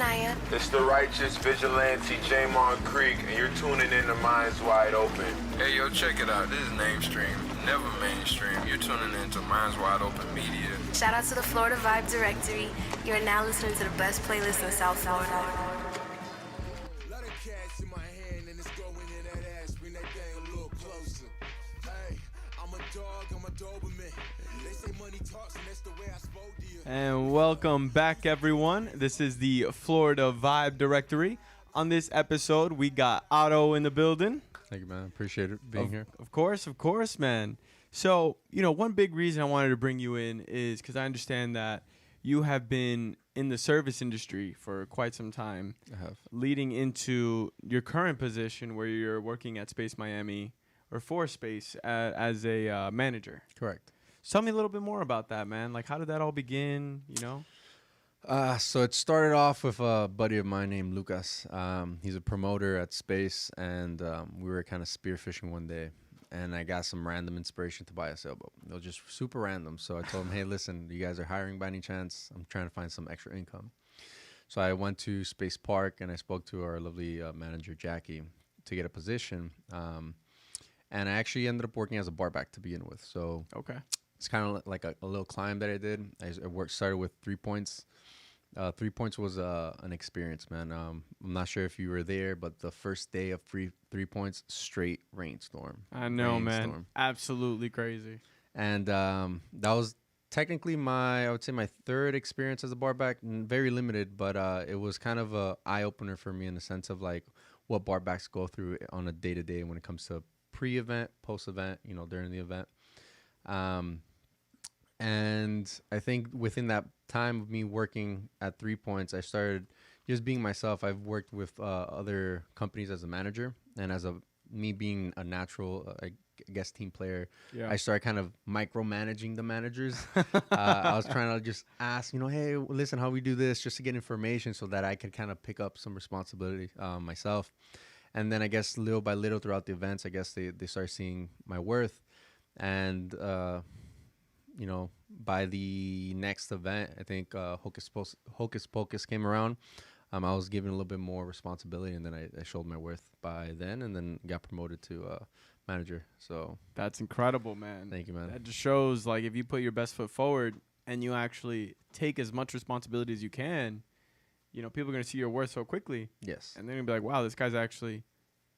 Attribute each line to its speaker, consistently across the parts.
Speaker 1: Anaya.
Speaker 2: It's the righteous vigilante Jamon Creek, and you're tuning in to Minds Wide Open.
Speaker 3: Hey, yo, check it out. This is Namestream, never mainstream. You're tuning in to Minds Wide Open Media.
Speaker 1: Shout out to the Florida Vibe Directory. You are now listening to the best playlist in South Florida.
Speaker 4: Lot of cash in my hand and it's going in that ass. Bring that thing a little closer. Hey, I'm a dog, I'm a Doberman. They say money talks and that's the way I spoke to you.
Speaker 5: And welcome back, everyone. This is the Florida Vibe Directory. On this episode, we got Otto in the building.
Speaker 6: Thank you, man. Appreciate it being here.
Speaker 5: Of course, man. So, one big reason I wanted to bring you in is because I understand that you have been in the service industry for quite some time.
Speaker 6: I have.
Speaker 5: Leading into your current position where you're working at Space Miami or for Space as a manager.
Speaker 6: Correct.
Speaker 5: So tell me a little bit more about that, man. Like, how did that all begin,
Speaker 6: So it started off with a buddy of mine named Lucas. He's a promoter at Space, and we were kind of spearfishing one day, and I got some random inspiration to buy a sailboat. It was just super random. So I told him, hey, listen, you guys are hiring by any chance? I'm trying to find some extra income. So I went to Space Park, and I spoke to our lovely manager, Jackie, to get a position. And I actually ended up working as a barback to begin with. So
Speaker 5: Okay.
Speaker 6: it's kind of like a little climb that I did. I started with 3 points. 3 points was an experience, man. I'm not sure if you were there, but the first day of 3 points, straight rainstorm.
Speaker 5: I know, man. Absolutely crazy.
Speaker 6: And that was technically I would say my third experience as a barback. Very limited, but it was kind of a eye-opener for me in the sense of like what barbacks go through on a day-to-day when it comes to pre-event, post-event, during the event. And I think within that time of me working at 3 points, I started just being myself. I've worked with other companies as a manager, and as me being a natural, I guess, team player,
Speaker 5: Yeah.
Speaker 6: I started kind of micromanaging the managers. I was trying to just ask, hey, listen, how we do this, just to get information so that I could kind of pick up some responsibility myself. And then I guess little by little throughout the events, I guess they started seeing my worth. And by the next event, I think Hocus Pocus came around. I was given a little bit more responsibility, and then I showed my worth by then, and then got promoted to manager. So
Speaker 5: That's incredible, man.
Speaker 6: Thank you, man.
Speaker 5: That just shows, like, if you put your best foot forward and you actually take as much responsibility as you can, people are going to see your worth so quickly.
Speaker 6: Yes.
Speaker 5: And they're going to be like, wow, this guy's actually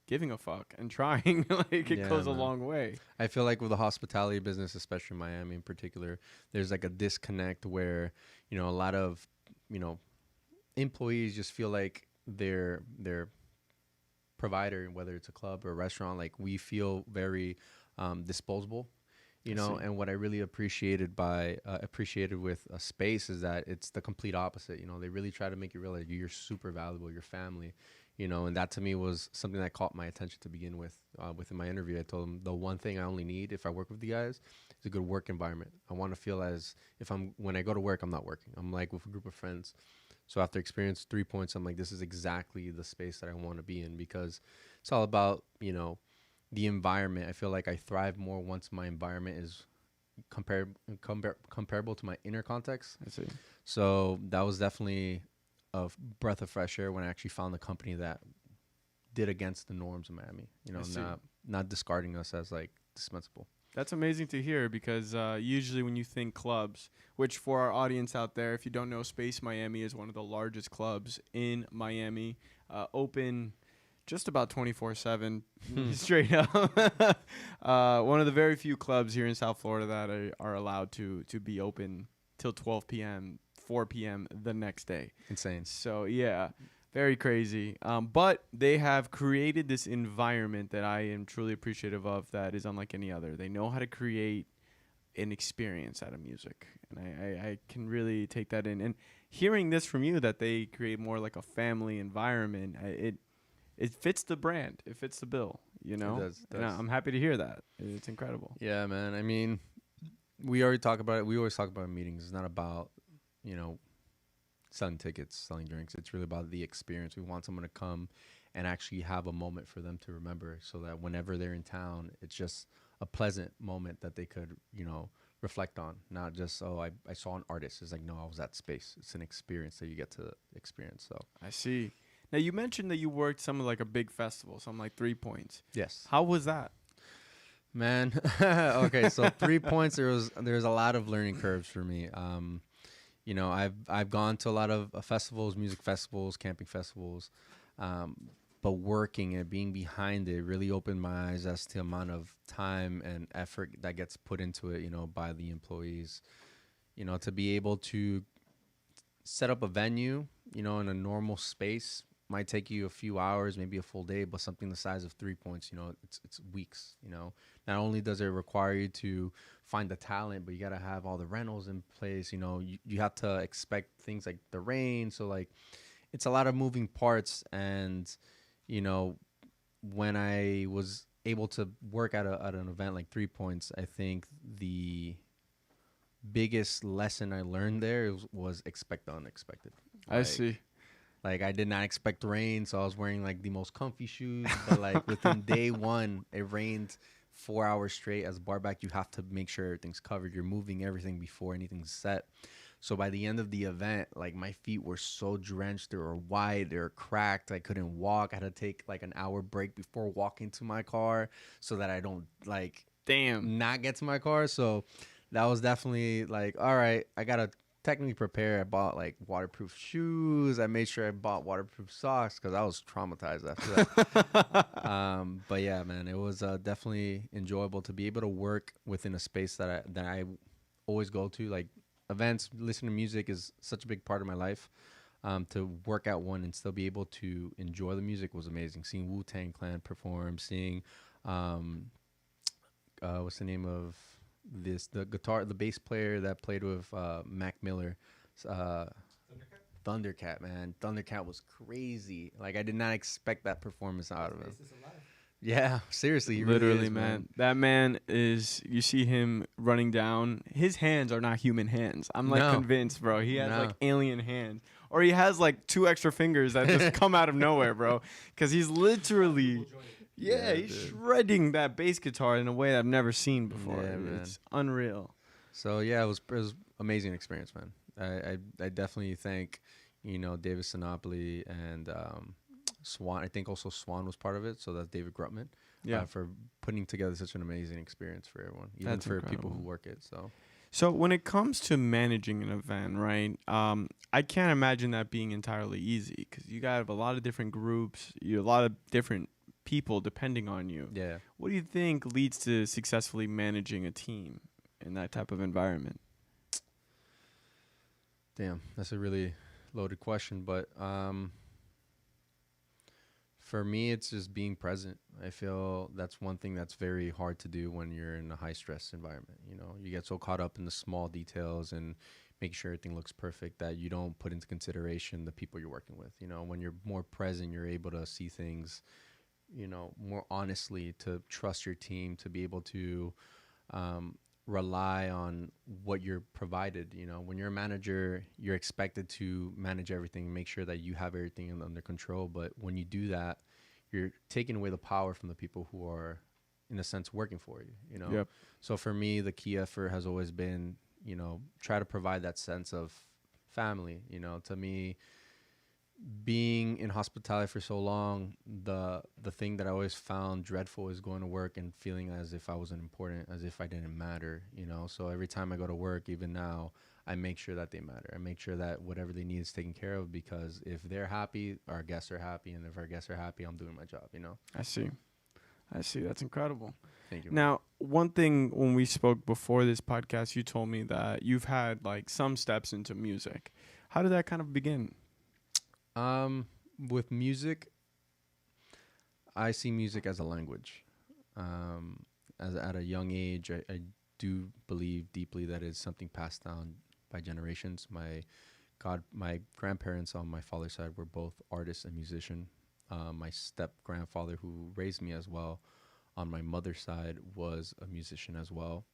Speaker 5: giving a fuck and trying. Like, it goes a long way.
Speaker 6: I feel like with the hospitality business, especially Miami in particular, there's like a disconnect where, a lot of, employees just feel like their provider, whether it's a club or a restaurant, like we feel very disposable, and what I really appreciated with a Space is that it's the complete opposite. They really try to make you realize you're super valuable, your family, and that to me was something that caught my attention to begin with. Within my interview, I told them the one thing I only need if I work with the guys is a good work environment. I want to feel as if when I go to work, I'm not working. I'm like with a group of friends. So after experience 3 points, I'm like, this is exactly the space that I want to be in, because it's all about, the environment. I feel like I thrive more once my environment is comparable to my inner context.
Speaker 5: I see.
Speaker 6: So that was definitely a breath of fresh air when I actually found a company that did against the norms of Miami, not discarding us as like dispensable.
Speaker 5: That's amazing to hear, because usually when you think clubs, which for our audience out there, if you don't know, Space Miami is one of the largest clubs in Miami, open just about 24/7, straight up. One of the very few clubs here in South Florida that are allowed to be open till 12 p.m., 4 p.m. the next day.
Speaker 6: Insane.
Speaker 5: So, yeah. Very crazy. But they have created this environment that I am truly appreciative of that is unlike any other. They know how to create an experience out of music. And I can really take that in. And hearing this from you, that they create more like a family environment, it fits the brand. It fits the bill,
Speaker 6: It does.
Speaker 5: And I'm happy to hear that. It's incredible.
Speaker 6: Yeah, man. I mean, we already talk about it. We always talk about meetings. It's not about, selling tickets, selling drinks. It's really about the experience. We want someone to come and actually have a moment for them to remember, so that whenever they're in town, it's just a pleasant moment that they could, reflect on, not just, oh, I saw an artist. It's like, no, I was at space. It's an experience that you get to experience. So
Speaker 5: I see. Now you mentioned that you worked some of like a big festival, something like 3 Points.
Speaker 6: yes,
Speaker 5: How was that?
Speaker 6: man. Okay, so 3 Points. There's a lot of learning curves for me. You know, I've gone to a lot of festivals, music festivals, camping festivals, but working and being behind it really opened my eyes as to the amount of time and effort that gets put into it, you know, by the employees. You know, to be able to set up a venue, you know, in a normal space might take you a few hours, maybe a full day, but something the size of 3 Points, you know, it's weeks, you know. Not only does it require you to find the talent, but you got to have all the rentals in place, you know. You have to expect things like the rain, so like it's a lot of moving parts. And you know, when I was able to work at an event like 3 Points, I think the biggest lesson I learned there was expect the unexpected.
Speaker 5: I see.
Speaker 6: Like, I did not expect rain, so I was wearing like the most comfy shoes. But like within day one, it rained 4 hours straight. As a barback, you have to make sure everything's covered. You're moving everything before anything's set. So by the end of the event, like, my feet were so drenched. They were white. They were cracked. I couldn't walk. I had to take like an hour break before walking to my car so that I don't like not get to my car. So that was definitely like, all right, I gotta technically prepare. I bought like waterproof shoes. I made sure I bought waterproof socks because I was traumatized after that. But yeah, man, it was definitely enjoyable to be able to work within a space that I always go to. Like, events, listening to music is such a big part of my life. To work at one and still be able to enjoy the music was amazing. Seeing Wu-Tang Clan perform, seeing what's the name of the bass player that played with Mac Miller, Thundercat, man. Thundercat was crazy. Like, I did not expect that performance out of him. Yeah, seriously, he
Speaker 5: Literally,
Speaker 6: really is,
Speaker 5: man. That man is. You see him running down. His hands are not human hands. I'm like convinced, bro. He has like alien hands, or he has like 2 extra fingers that just come out of nowhere, bro. Because he's literally. Yeah, he's shredding that bass guitar in a way that I've never seen before.
Speaker 6: Yeah, man.
Speaker 5: It's unreal.
Speaker 6: So yeah, it was amazing experience, man. I definitely thank, you know, David Sinopoli and Swan. I think also Swan was part of it. So that's David Grutman.
Speaker 5: Yeah,
Speaker 6: for putting together such an amazing experience for everyone, even
Speaker 5: that's
Speaker 6: for
Speaker 5: incredible.
Speaker 6: people who work it.
Speaker 5: So when it comes to managing an event, right? I can't imagine that being entirely easy because you got a lot of different groups, a lot of different people depending on you.
Speaker 6: Yeah.
Speaker 5: What do you think leads to successfully managing a team in that type of environment?
Speaker 6: Damn, that's a really loaded question, but for me, it's just being present. I feel that's one thing that's very hard to do when you're in a high stress environment. You know, you get so caught up in the small details and making sure everything looks perfect that you don't put into consideration the people you're working with. You know, when you're more present, you're able to see things, you know, more honestly, to trust your team, to be able to rely on what you're provided. You know, when you're a manager, you're expected to manage everything and make sure that you have everything under control. But when you do that, you're taking away the power from the people who are, in a sense, working for you, you know?
Speaker 5: Yep.
Speaker 6: So for me, the key effort has always been, you know, try to provide that sense of family. You know, to me, being in hospitality for so long, the thing that I always found dreadful is going to work and feeling as if I wasn't important, as if I didn't matter, you know? So every time I go to work, even now, I make sure that they matter. I make sure that whatever they need is taken care of, because if they're happy, our guests are happy, and if our guests are happy, I'm doing my job, you know?
Speaker 5: I see. That's incredible.
Speaker 6: Thank you.
Speaker 5: Now, one thing when we spoke before this podcast, you told me that you've had like some steps into music. How did that kind of begin?
Speaker 6: With music, I see music as a language. At a young age, I do believe deeply that it's something passed down by generations. My grandparents on my father's side were both artists and musician. My step grandfather, who raised me as well, on my mother's side was a musician as well.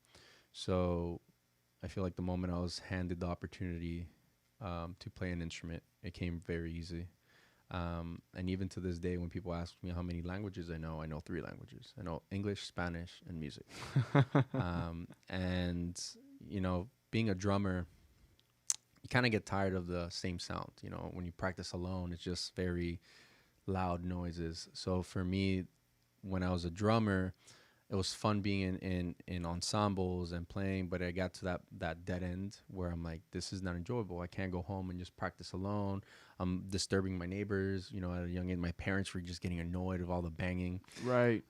Speaker 6: So I feel like the moment I was handed the opportunity to play an instrument, it came very easy. And even to this day, when people ask me how many languages I know 3 languages. I know English, Spanish, and music. And, you know, being a drummer, you kind of get tired of the same sound. You know, when you practice alone, it's just very loud noises. So for me, when I was a drummer, it was fun being in ensembles and playing, but I got to that dead end where I'm like, this is not enjoyable. I can't go home and just practice alone. I'm disturbing my neighbors. You know, at a young age, my parents were just getting annoyed of all the banging.
Speaker 5: Right.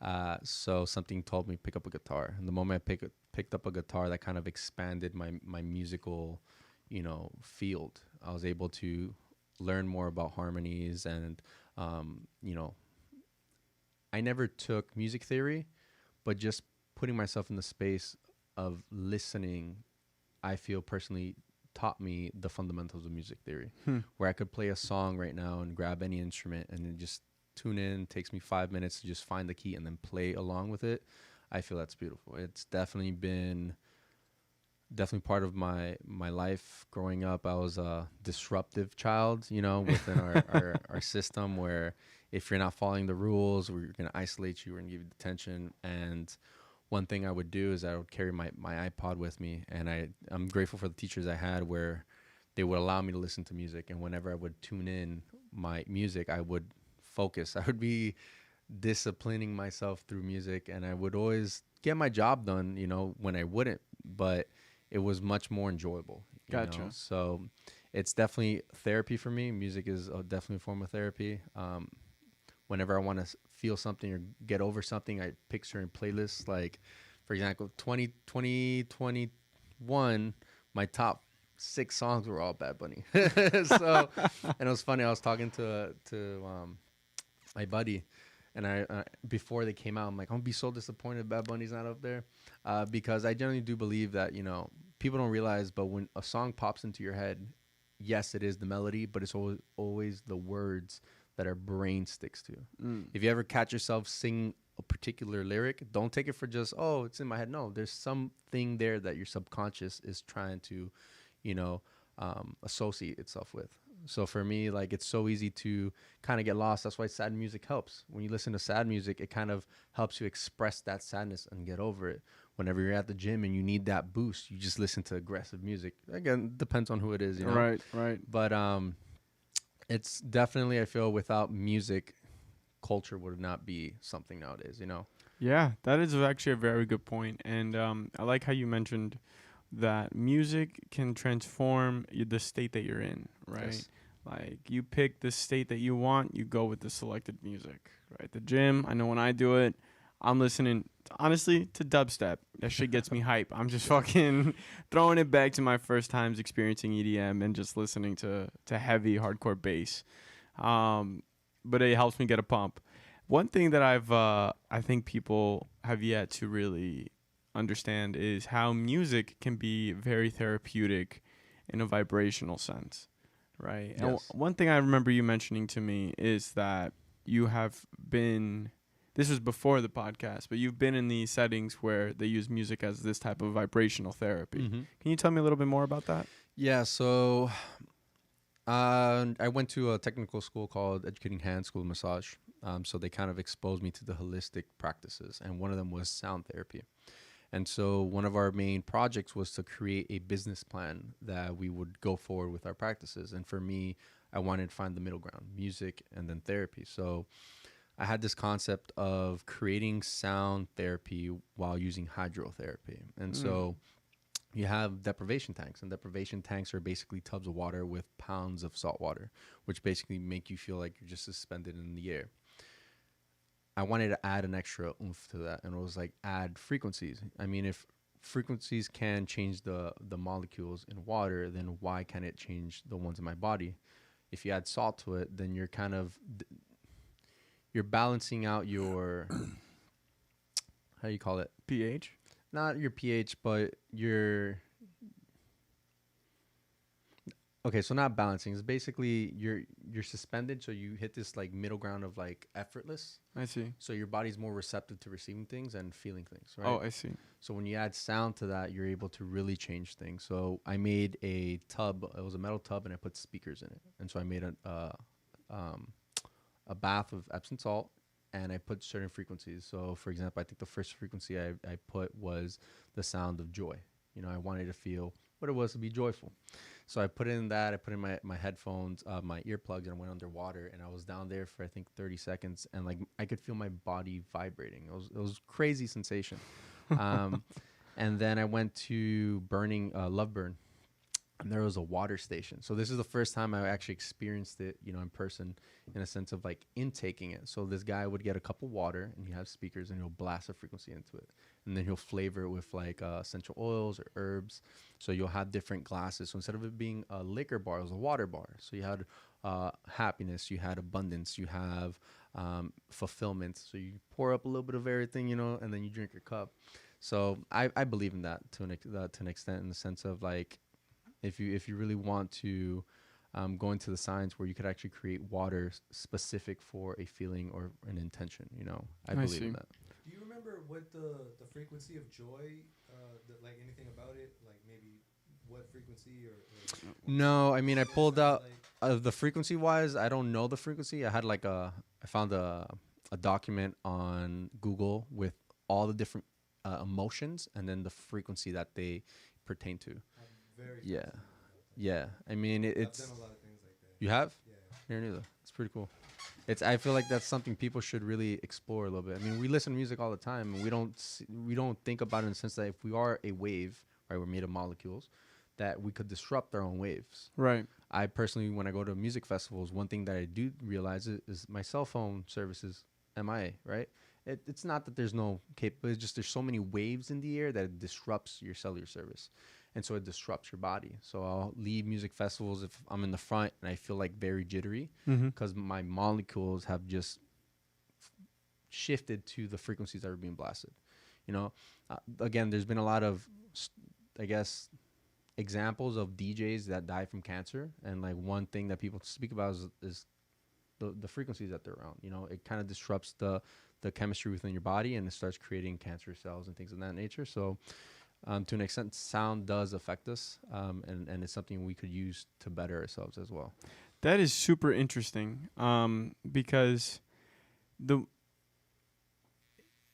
Speaker 6: So something told me pick up a guitar. And the moment I picked up a guitar, that kind of expanded my musical, you know, field. I was able to learn more about harmonies and, you know, I never took music theory, but just putting myself in the space of listening, I feel personally taught me the fundamentals of music theory, where I could play a song right now and grab any instrument and then just tune in. It takes me 5 minutes to just find the key and then play along with it. I feel that's beautiful. It's definitely been part of my life growing up. I was a disruptive child, you know, within our system, where if you're not following the rules, we're going to isolate you, we're going to give you detention. And one thing I would do is I would carry my iPod with me, and I'm grateful for the teachers I had where they would allow me to listen to music. And whenever I would tune in my music, I would focus. I would be disciplining myself through music, and I would always get my job done, you know, when I wouldn't, but it was much more enjoyable.
Speaker 5: Gotcha.
Speaker 6: Know? So it's definitely therapy for me. Music is definitely a form of therapy. Whenever I want to feel something or get over something, I pick certain playlists. Like, for example, 2021, my top 6 songs were all Bad Bunny. So, and it was funny. I was talking to my buddy, and I before they came out, I'm like, I'm gonna be so disappointed Bad Bunny's not up there, because I generally do believe that, you know, people don't realize, but when a song pops into your head, yes, it is the melody, but it's always the words that our brain sticks to. If you ever catch yourself singing a particular lyric, don't take it for just, oh, it's in my head. No, there's something there that your subconscious is trying to, you know, associate itself with. So for me, like, it's so easy to kind of get lost. That's why sad music helps. When you listen to sad music, it kind of helps you express that sadness and get over it. Whenever you're at the gym and you need that boost, you just listen to aggressive music. Again, depends on who it is, you know?
Speaker 5: Right.
Speaker 6: But it's definitely, I feel, without music, culture would not be something nowadays, you know?
Speaker 5: Yeah, that is actually a very good point. And I like how you mentioned that music can transform the state that you're in, right?
Speaker 6: Yes.
Speaker 5: Like, you pick the state that you want, you go with the selected music, right? The gym, I know when I do it, I'm listening, honestly, to dubstep. That shit gets me hype. I'm just fucking throwing it back to my first times experiencing EDM and just listening to heavy hardcore bass. But it helps me get a pump. One thing that I think people have yet to really understand is how music can be very therapeutic in a vibrational sense, right?
Speaker 6: Yes.
Speaker 5: And one thing I remember you mentioning to me is that you have been, this was before the podcast, but you've been in these settings where they use music as this type of vibrational therapy.
Speaker 6: Mm-hmm.
Speaker 5: Can you tell me a little bit more about that?
Speaker 6: Yeah, so I went to a technical school called Educating Hand School of Massage. So they kind of exposed me to the holistic practices, and one of them was sound therapy. And so one of our main projects was to create a business plan that we would go forward with our practices. And for me, I wanted to find the middle ground, music and then therapy. So I had this concept of creating sound therapy while using hydrotherapy. And so you have deprivation tanks, and deprivation tanks are basically tubs of water with pounds of salt water, which basically make you feel like you're just suspended in the air. I wanted to add an extra oomph to that, and it was like add frequencies. I mean, if frequencies can change the molecules in water, then why can't it change the ones in my body? If you add salt to it, then you're kind of you're balancing out your how do you call it?
Speaker 5: pH?
Speaker 6: Not your pH, but your okay, so not balancing. It's basically you're suspended, so you hit this like middle ground of like effortless.
Speaker 5: I see.
Speaker 6: So your body's more receptive to receiving things and feeling things, right?
Speaker 5: Oh, I see.
Speaker 6: So when you add sound to that, you're able to really change things. So I made a tub. It was a metal tub, and I put speakers in it. And so I made a bath of Epsom salt, and I put certain frequencies. So, for example, I think the first frequency I put was the sound of joy. You know, I wanted to feel what it was to be joyful. So I put in my headphones, my earplugs, and I went underwater, and I was down there for I think 30 seconds, and like I could feel my body vibrating. It was crazy sensation. And then I went to Loveburn, and there was a water station. So this is the first time I actually experienced it, you know, in person, in a sense of like intaking it. So this guy would get a cup of water, and he has speakers, and he'll blast a frequency into it, and then he'll flavor it with like essential oils or herbs. So you'll have different glasses. So instead of it being a liquor bar, it was a water bar. So you had happiness, you had abundance, you have fulfillment. So you pour up a little bit of everything, you know, and then you drink your cup. So I believe in that to an extent, in the sense of like, if you really want to go into the science where you could actually create water specific for a feeling or an intention, you know, I believe in that.
Speaker 7: Do you remember what the frequency of joy, like anything about it, like maybe what frequency or
Speaker 6: No, I mean, I pulled out the frequency wise. I don't know the frequency. I found a document on Google with all the different emotions and then the frequency that they pertain to. Yeah. I mean, it's.
Speaker 7: I've done a lot of things like that.
Speaker 6: You have?
Speaker 7: Yeah.
Speaker 6: Here neither. It's pretty cool. I feel like that's something people should really explore a little bit. I mean, we listen to music all the time, and we don't think about it in the sense that if we are a wave, right, we're made of molecules, that we could disrupt our own waves.
Speaker 5: Right.
Speaker 6: I personally, when I go to music festivals, one thing that I do realize is my cell phone service is MIA, right? It's not that there's no capability, it's just there's so many waves in the air that it disrupts your cellular service. And so it disrupts your body. So I'll leave music festivals if I'm in the front and I feel like very jittery because my molecules have just shifted to the frequencies that are being blasted. You know, again, there's been a lot of, I guess, examples of DJs that die from cancer. And like one thing that people speak about is the frequencies that they're around. You know, it kind of disrupts the chemistry within your body, and it starts creating cancer cells and things of that nature. So to an extent, sound does affect us, and it's something we could use to better ourselves as well.
Speaker 5: That is super interesting, because the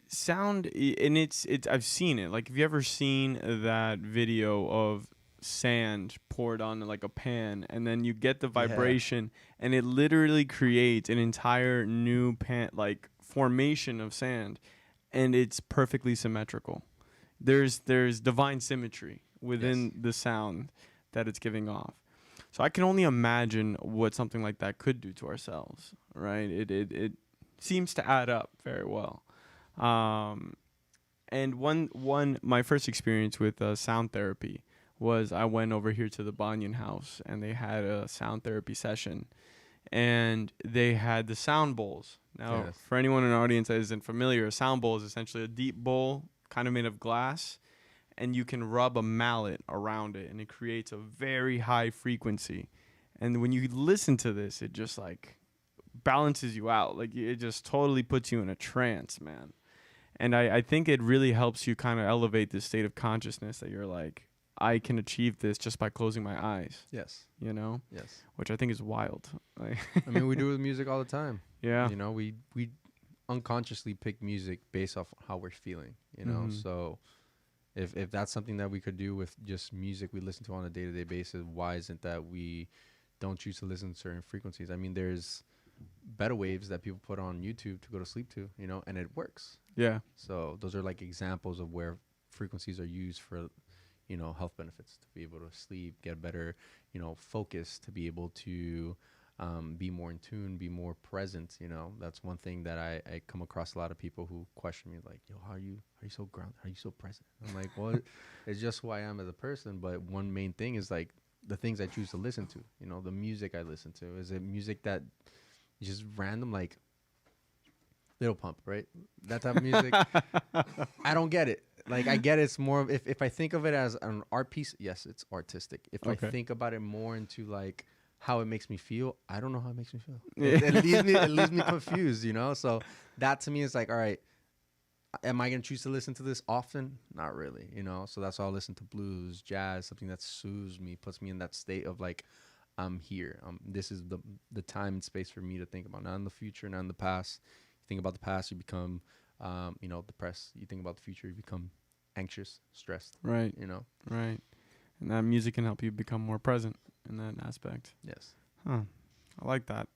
Speaker 5: sound, and it's I've seen it. Like, have you ever seen that video of sand poured on like a pan, and then you get the vibration, and it literally creates an entire new formation of sand, and it's perfectly symmetrical. There's divine symmetry within the sound that it's giving off. So I can only imagine what something like that could do to ourselves, right? It seems to add up very well. And my first experience with sound therapy was I went over here to the Banyan House, and they had a sound therapy session, and they had the sound bowls. Now, for anyone in the audience that isn't familiar, a sound bowl is essentially a deep bowl kind of made of glass, and you can rub a mallet around it, and it creates a very high frequency. And when you listen to this, it just like balances you out. Like, it just totally puts you in a trance, man. And I think it really helps you kind of elevate this state of consciousness that you're like, I can achieve this just by closing my eyes.
Speaker 6: Yes.
Speaker 5: You know?
Speaker 6: Yes.
Speaker 5: Which I think is wild.
Speaker 6: I mean, we do it with music all the time.
Speaker 5: Yeah.
Speaker 6: You know, we unconsciously pick music based off how we're feeling, you know? So if that's something that we could do with just music we listen to on a day-to-day basis, why isn't that we don't choose to listen to certain frequencies? I mean, there's beta waves that people put on YouTube to go to sleep to, you know, and it works.
Speaker 5: Yeah.
Speaker 6: So those are like examples of where frequencies are used for, you know, health benefits, to be able to sleep, get better, you know, focus, to be able to be more in tune, be more present. You know, that's one thing that I come across a lot of people who question me, like, yo, how are you so grounded? How are you so present? I'm like, well, it's just who I am as a person. But one main thing is like the things I choose to listen to, you know, the music I listen to. Is it music that is just random, like Little Pump, right? That type of music. I don't get it. Like, I get it's more of, if I think of it as an art piece, yes, it's artistic. If I think about it more into like how it makes me feel, I don't know how it makes me feel. It leaves me confused, you know? So that to me is like, all right, am I going to choose to listen to this often? Not really, you know? So that's why I'll listen to blues, jazz, something that soothes me, puts me in that state of like, I'm here. This is the time and space for me to think about, not in the future, not in the past. You think about the past, you become, you know, depressed. You think about the future, you become anxious, stressed.
Speaker 5: Right.
Speaker 6: You know.
Speaker 5: Right. And that music can help you become more present in that aspect.
Speaker 6: Yes.
Speaker 5: Huh. I like that.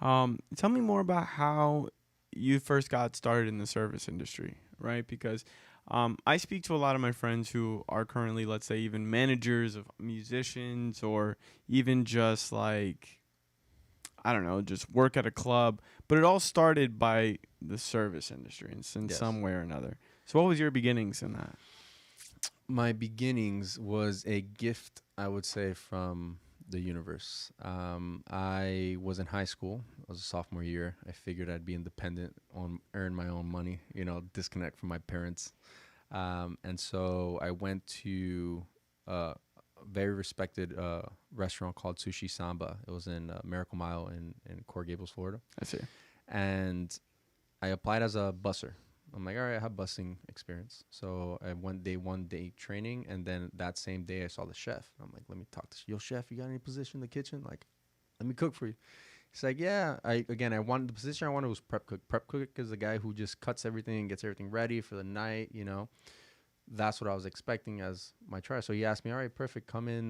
Speaker 5: Tell me more about how you first got started in the service industry, right? Because I speak to a lot of my friends who are currently, let's say, even managers of musicians, or even just like, I don't know, just work at a club. But it all started by the service industry in
Speaker 6: Yes.
Speaker 5: some way or another. So what was your beginnings in that?
Speaker 6: My beginnings was a gift, I would say, from the universe. I was in high school. I was a sophomore year. I figured I'd be independent, earn my own money, disconnect from my parents. And so I went to a very respected restaurant called Sushi Samba. It was in Miracle Mile in Coral Gables, Florida.
Speaker 5: I see.
Speaker 6: And I applied as a busser. I'm like, all right, I have busing experience. So I went one day training, and then that same day I saw the chef. I'm like, let me talk to yo, chef, you got any position in the kitchen? Like, let me cook for you. He's like, yeah. I wanted the position I wanted was prep cook. Prep cook is the guy who just cuts everything, gets everything ready for the night, That's what I was expecting as my try. So he asked me, all right, perfect, come in,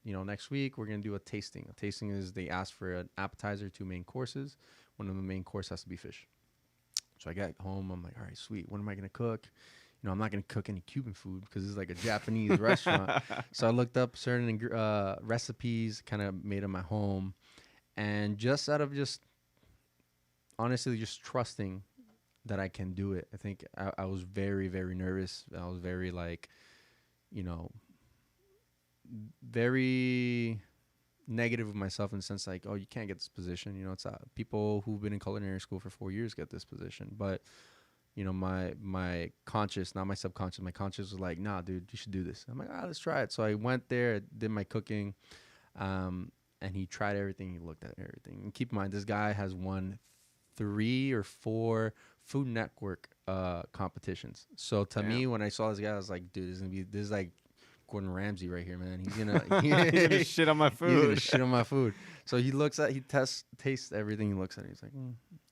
Speaker 6: next week. We're going to do a tasting. A tasting is they ask for an appetizer, 2 main courses. One of the main course has to be fish. So I got home. I'm like, all right, sweet. What am I going to cook? I'm not going to cook any Cuban food because it's like a Japanese restaurant. So I looked up certain recipes, kind of made them at home. And just out of honestly trusting that I can do it, I think I was very, very nervous. I was very very negative with myself in the sense like, oh, you can't get this position. It's people who've been in culinary school for 4 years get this position. But, my conscious, not my subconscious, my conscious was like, nah, dude, you should do this. I'm like, let's try it. So I went there, did my cooking, and he tried everything. He looked at everything. And keep in mind, this guy has won 3 or 4 Food Network competitions. So to me, when I saw this guy, I was like, dude, this is like Gordon Ramsay right here, man. He's gonna
Speaker 5: shit on my food.
Speaker 6: He's gonna shit on my food. So he tastes everything. He looks at it. He's like,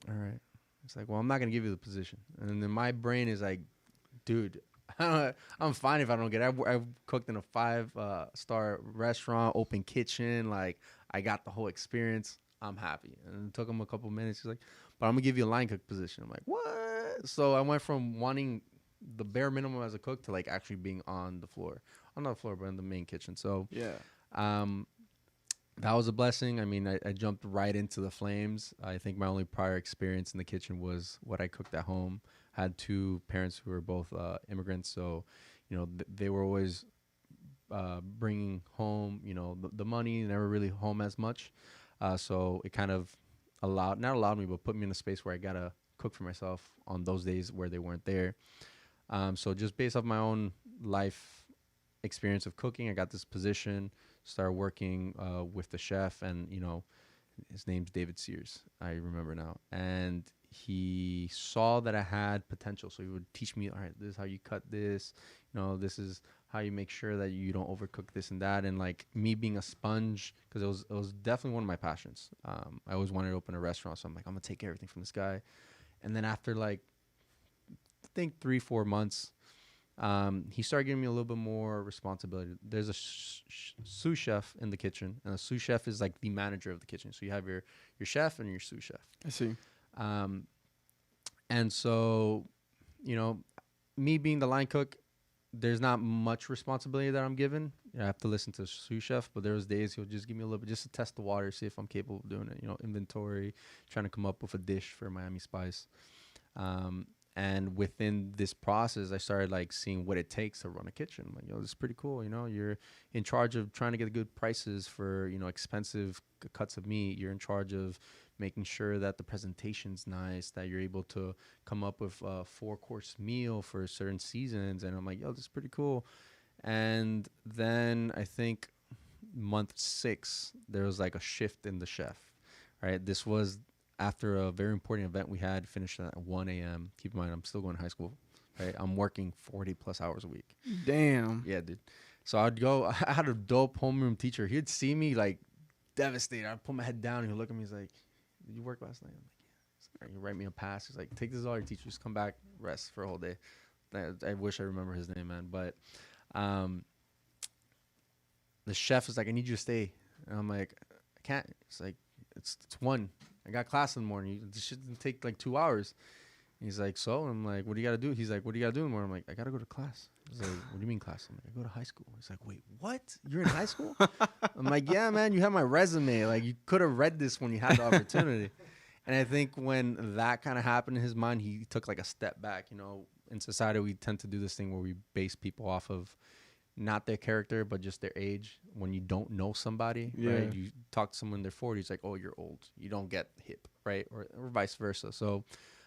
Speaker 6: all right. It's like, well, I'm not gonna give you the position. And then my brain is like, dude, I'm fine if I don't get it. I've cooked in a 5-star restaurant, open kitchen. Like, I got the whole experience. I'm happy. And it took him a couple minutes. He's like, but I'm gonna give you a line cook position. I'm like, what? So I went from wanting the bare minimum as a cook to like actually being on the floor. On the floor, but in the main kitchen. So
Speaker 5: Yeah.
Speaker 6: That was a blessing. I mean, I jumped right into the flames. I think my only prior experience in the kitchen was what I cooked at home. I had 2 parents who were both immigrants, so they were always bringing home the money. Never really home as much, so it kind of not allowed me, but put me in a space where I gotta cook for myself on those days where they weren't there. So just based off my own life experience of cooking, I got this position, started working with the chef, and his name's David Sears, I remember now. And he saw that I had potential, so he would teach me, all right, this is how you cut this, this is how you make sure that you don't overcook this and that. And like me being a sponge, because it was definitely one of my passions. I always wanted to open a restaurant, so I'm like, I'm gonna take everything from this guy. And then after like I think 3-4 months, he started giving me a little bit more responsibility. There's a sous chef in the kitchen, and a sous chef is like the manager of the kitchen. So you have your chef and your sous chef.
Speaker 5: I see.
Speaker 6: And so, me being the line cook, there's not much responsibility that I'm given. I have to listen to the sous chef, but there was days he'll just give me a little bit just to test the water, see if I'm capable of doing it. Inventory, trying to come up with a dish for Miami Spice. And within this process, I started like seeing what it takes to run a kitchen. I'm like, this is pretty cool. You're in charge of trying to get good prices for, expensive cuts of meat. You're in charge of making sure that the presentation's nice, that you're able to come up with a 4-course meal for certain seasons. And I'm like, this is pretty cool. And then I think month 6, there was like a shift in the chef, right? This was after a very important event we had, finished at 1 a.m. Keep in mind, I'm still going to high school, right? I'm working 40+ hours a week.
Speaker 5: Damn.
Speaker 6: Yeah, dude. So I'd go, I had a dope homeroom teacher. He'd see me like devastated. I'd put my head down and he'd look at me. He's like, did you work last night? I'm like, yeah. He'd write me a pass. He's like, take this to all your teachers, come back, rest for a whole day. I wish I remember his name, man. But the chef was like, I need you to stay. And I'm like, I can't. It's like, it's 1. I got class in the morning. This shit didn't take like 2 hours. He's like, so? I'm like, what do you got to do? He's like, what do you got to do in the morning? I'm like, I got to go to class. He's like, what do you mean class? I'm like, I go to high school. He's like, wait, what? You're in high school? I'm like, yeah, man, you have my resume. Like, you could have read this when you had the opportunity. And I think when that kind of happened in his mind, he took like a step back. You know, in society, we tend to do this thing where we base people off of not their character, but just their age. When you don't know somebody, right? You talk to someone in their 40s, like, oh, you're old. You don't get hip, right? Or vice versa. So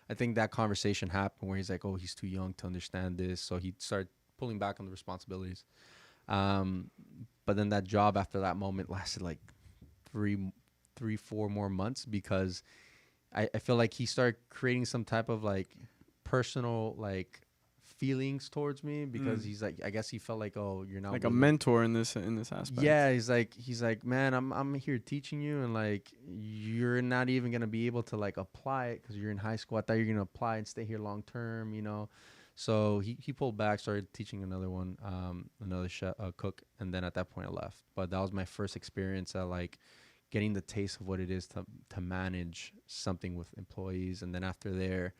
Speaker 6: I think that conversation happened where he's like, oh, he's too young to understand this. So he started pulling back on the responsibilities. But then that job after that moment lasted like 4 more months because I feel like he started creating some type of like personal like feelings towards me because he's like, I guess he felt like, oh, you're not
Speaker 5: like a mentor in this aspect.
Speaker 6: Yeah, he's like, man, I'm here teaching you, and like you're not even gonna be able to like apply it because you're in high school. I thought you're gonna apply and stay here long term, you know. So he pulled back, started teaching another one, another chef, cook, and then at that point I left. But that was my first experience at like getting the taste of what it is to manage something with employees, and then after there,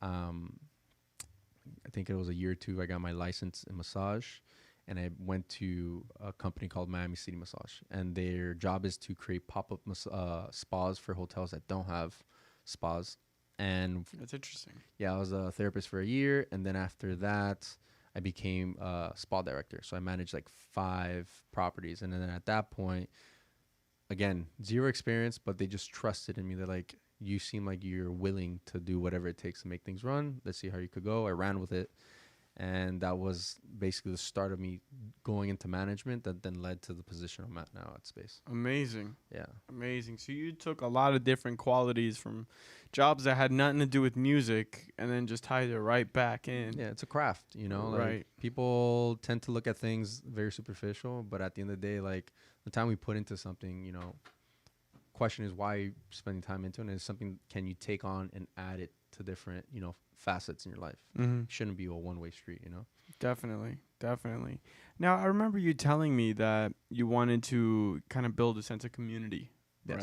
Speaker 6: I think it was a year or two, I got my license in massage, and I went to a company called Miami City Massage, and their job is to create pop-up spas for hotels that don't have spas. And
Speaker 5: That's interesting.
Speaker 6: yeah, I was a therapist for a year, and then after that, I became a spa director. So I managed like 5 properties, and then at that point, again, 0 experience, but they just trusted in me. They're like, you seem like you're willing to do whatever it takes to make things run. Let's see how you could go. I ran with it. And that was basically the start of me going into management that then led to the position I'm at now at Space.
Speaker 5: Amazing.
Speaker 6: Yeah.
Speaker 5: Amazing. So you took a lot of different qualities from jobs that had nothing to do with music and then just tied it right back in.
Speaker 6: Yeah, it's a craft, you know? Like,
Speaker 5: Right.
Speaker 6: people tend to look at things very superficial, but at the end of the day, like, the time we put into something, you know, question is why are you spending time into it, and it's something can you take on and add it to different, you know, facets in your life.
Speaker 5: Mm-hmm.
Speaker 6: It shouldn't be a one-way street, you know?
Speaker 5: Definitely. Now, I remember you telling me that you wanted to kind of build a sense of community,
Speaker 6: Yes.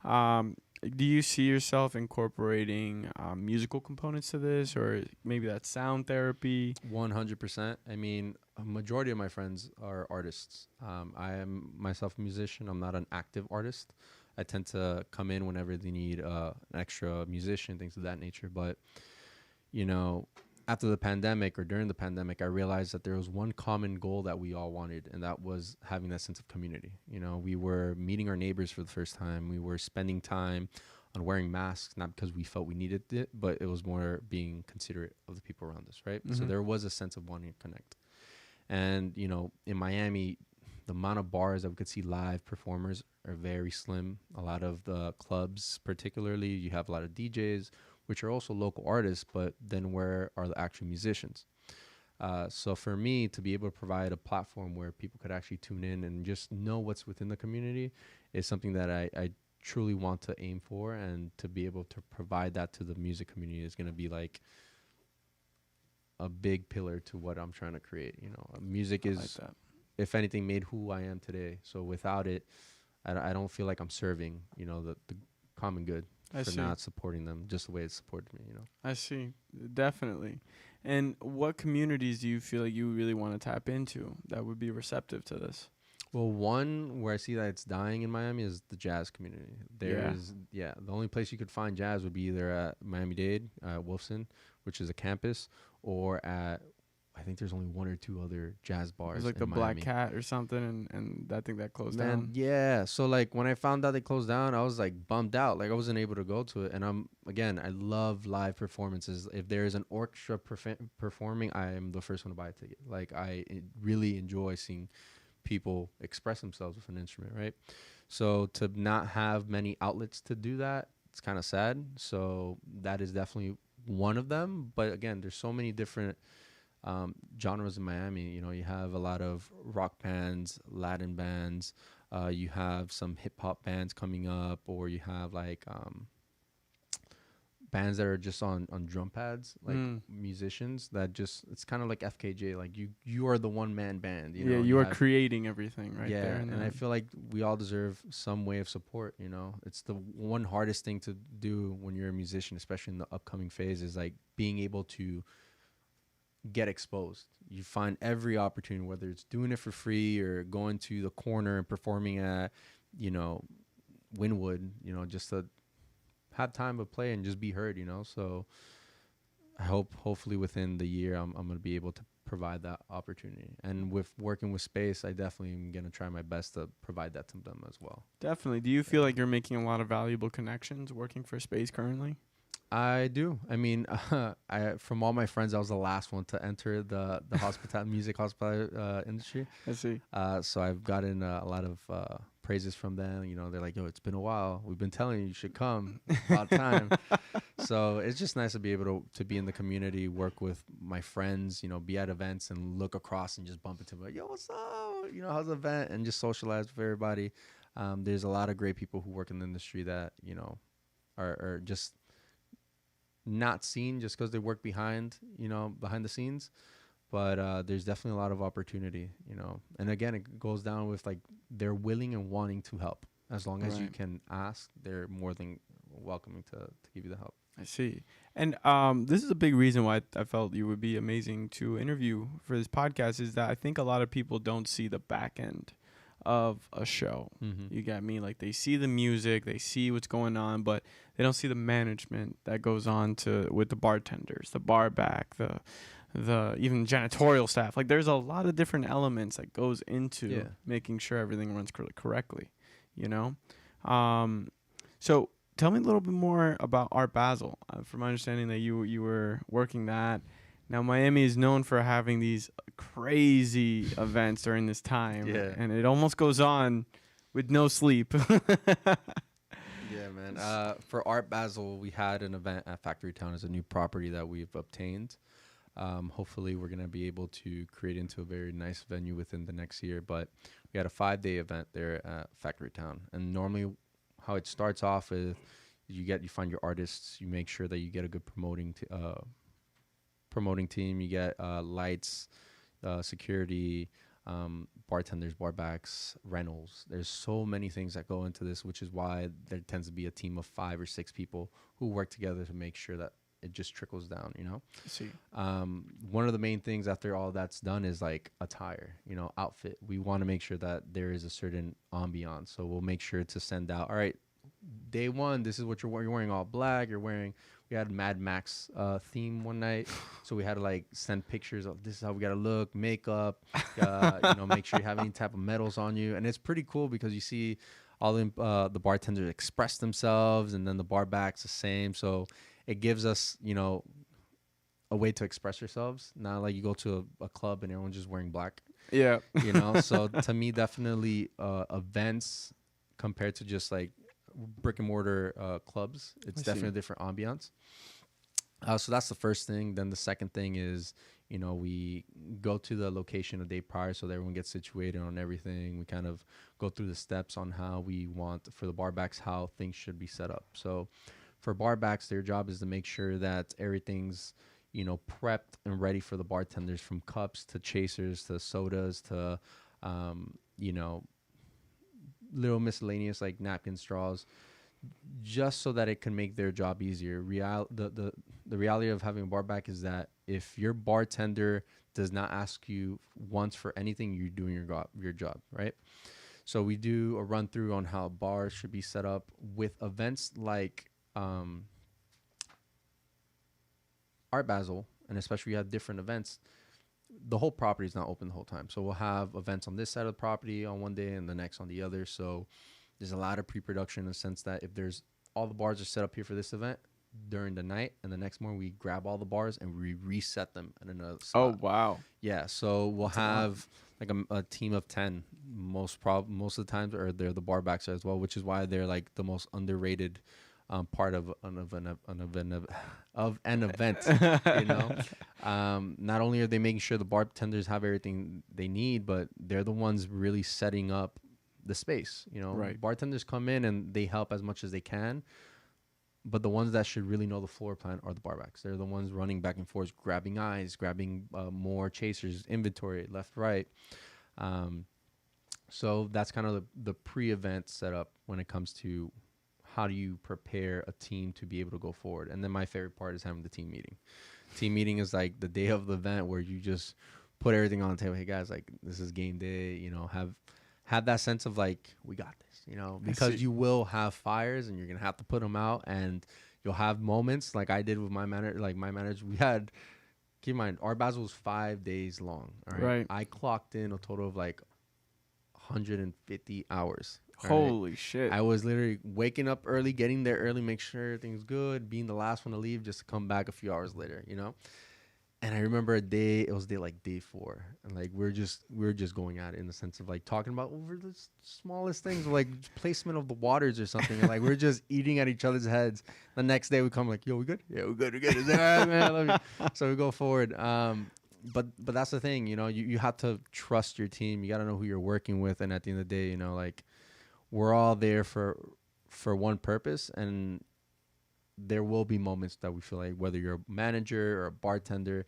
Speaker 5: right? Do you see yourself incorporating musical components to this, or maybe that's sound therapy?
Speaker 6: 100%. I mean, a majority of my friends are artists. I am myself a musician. I'm not an active artist. I tend to come in whenever they need an extra musician, things of that nature. But, you know, after the pandemic or during the pandemic, I realized that there was one common goal that we all wanted, and that was having that sense of community. You know, we were meeting our neighbors for the first time. We were spending time on wearing masks, not because we felt we needed it, but it was more being considerate of the people around us, right?
Speaker 5: Mm-hmm.
Speaker 6: So there was a sense of wanting to connect. And, you know, in Miami, the amount of bars that we could see live performers are very slim. A lot of the clubs, particularly, you have a lot of DJs, which are also local artists, but then where are the actual musicians? So for me, to be able to provide a platform where people could actually tune in and just know what's within the community is something that I truly want to aim for, and to be able to provide that to the music community is going to be like a big pillar to what I'm trying to create. You know, music is,
Speaker 5: Like that.
Speaker 6: if anything, made who I am today. So without it, I don't feel like I'm serving, you know, the common good
Speaker 5: I
Speaker 6: for
Speaker 5: see.
Speaker 6: not supporting them just the way it supported me, you know.
Speaker 5: I see. Definitely. And what communities do you feel like you really want to tap into that would be receptive to this?
Speaker 6: Well, one where I see that it's dying in Miami is the jazz community. The only place you could find jazz would be either at Miami-Dade, Wolfson, which is a campus, or at, I think there's only 1 or 2 other jazz bars.
Speaker 5: It was like
Speaker 6: in
Speaker 5: the Black
Speaker 6: Miami.
Speaker 5: Cat or something, and I think that closed
Speaker 6: Man,
Speaker 5: down.
Speaker 6: yeah. So like when I found out they closed down, I was like bummed out. Like I wasn't able to go to it. And I love live performances. If there is an orchestra performing, I am the first one to buy a ticket. Like I really enjoy seeing people express themselves with an instrument, right? So to not have many outlets to do that, it's kind of sad. So that is definitely one of them. But again, there's so many different genres in Miami. You know, you have a lot of rock bands, Latin bands, you have some hip hop bands coming up, or you have like bands that are just on drum pads, like musicians that just, it's kind of like FKJ, like you are the one man band, you know.
Speaker 5: You are creating everything right there.
Speaker 6: And I feel like we all deserve some way of support, you know. It's the one hardest thing to do when you're a musician, especially in the upcoming phase, is like being able to get exposed. You find every opportunity, whether it's doing it for free or going to the corner and performing at, you know, Wynwood, you know, just to have time to play and just be heard, you know. So I hopefully within the year I'm going to be able to provide that opportunity. And with working with Space, I definitely am going to try my best to provide that to them as well.
Speaker 5: Definitely. Do you feel like you're making a lot of valuable connections working for Space currently?
Speaker 6: I do. I mean, from all my friends, I was the last one to enter the music hospitality industry.
Speaker 5: I see.
Speaker 6: So I've gotten a lot of praises from them. You know, they're like, "Yo, it's been a while. We've been telling you should come. About time." So it's just nice to be able to be in the community, work with my friends. You know, be at events and look across and just bump into them, like, "Yo, what's up? You know, how's the event?" And just socialize with everybody. There's a lot of great people who work in the industry that, you know, are just not seen just because they work behind the scenes, but there's definitely a lot of opportunity, you know. And again, it goes down with like they're willing and wanting to help. As long as you can ask, they're more than welcoming to give you the help.
Speaker 5: I see. And this is a big reason why I felt you would be amazing to interview for this podcast, is that I think a lot of people don't see the back end of a show. You get me? Like, they see the music, they see what's going on, but they don't see the management that goes on with the bartenders, the bar back, the even janitorial staff. Like, there's a lot of different elements that goes into making sure everything runs correctly, you know. So tell me a little bit more about Art Basel. From my understanding that you were working that. Now, Miami is known for having these crazy events during this time, and it almost goes on with no sleep.
Speaker 6: Yeah, man. For Art Basel, we had an event at Factory Town as a new property that we've obtained. Hopefully, we're going to be able to create into a very nice venue within the next year. But we had a 5-day event there at Factory Town. And normally, how it starts off is you find your artists, you make sure that you get a good promoting team, you get lights, security, bartenders, barbacks, rentals. There's so many things that go into this, which is why there tends to be a team of 5 or 6 people who work together to make sure that it just trickles down, you know.
Speaker 5: I see.
Speaker 6: One of the main things after all that's done is like attire, you know, outfit. We want to make sure that there is a certain ambiance, so we'll make sure to send out, all right, day one, this is what you're wearing all black, we had Mad Max theme one night, so we had to like send pictures of this is how we gotta look, makeup, you know, make sure you have any type of medals on you. And it's pretty cool because you see all the bartenders express themselves, and then the bar backs the same. So it gives us, you know, a way to express yourselves. Not like you go to a club and everyone's just wearing black.
Speaker 5: Yeah.
Speaker 6: You know, so to me, definitely events compared to just like brick and mortar clubs, it's definitely a different ambiance. So that's the first thing. Then the second thing is, you know, we go to the location a day prior so that everyone gets situated on everything. We kind of go through the steps on how we want for the barbacks, how things should be set up. So for barbacks, their job is to make sure that everything's, you know, prepped and ready for the bartenders, from cups to chasers to sodas to, you know, little miscellaneous like napkins, straws, just so that it can make their job easier. The reality of having a bar back is that if your bartender does not ask you once for anything, you're doing your job, right? So we do a run through on how bars should be set up with events like Art Basel, and especially we have different events. The whole property is not open the whole time. So we'll have events on this side of the property on one day and the next on the other. So there's a lot of pre-production in the sense that if there's all the bars are set up here for this event during the night, and the next morning we grab all the bars and we reset them in another spot.
Speaker 5: Oh, wow.
Speaker 6: Yeah. So we'll have like a team of 10 most of the times, or they're the bar backs as well, which is why they're like the most underrated part of an event, you know. Not only are they making sure the bartenders have everything they need, but they're the ones really setting up the space, you know.
Speaker 5: Right.
Speaker 6: Bartenders come in and they help as much as they can, But the ones that should really know the floor plan are the barbacks. They're the ones running back and forth, grabbing eyes, grabbing more chasers, inventory, left, right. So that's kind of the pre-event setup when it comes to how do you prepare a team to be able to go forward. And then my favorite part is having the team meeting. Team meeting is like the day of the event where you just put everything on the table. Hey guys, like this is game day, you know, have that sense of like, we got this, you know, because you will have fires and you're going to have to put them out, and you'll have moments like I did with my manager. Like my manager, we had, keep in mind, our Basel was 5 days long. All right.
Speaker 5: Right.
Speaker 6: I clocked in a total of like 150 hours.
Speaker 5: Holy shit.
Speaker 6: I was literally waking up early, getting there early, make sure everything's good, being the last one to leave just to come back a few hours later, you know? And I remember it was day 4. And like, we're just going at it in the sense of like talking about over the smallest things, like placement of the waters or something. And like, we're just eating at each other's heads. The next day we come like, yo, we good? Yeah, we're good. Is that all right, man? I love you. So we go forward. But that's the thing, you know, you have to trust your team. You got to know who you're working with. And at the end of the day, you know, like, we're all there for one purpose, and there will be moments that we feel like, whether you're a manager or a bartender,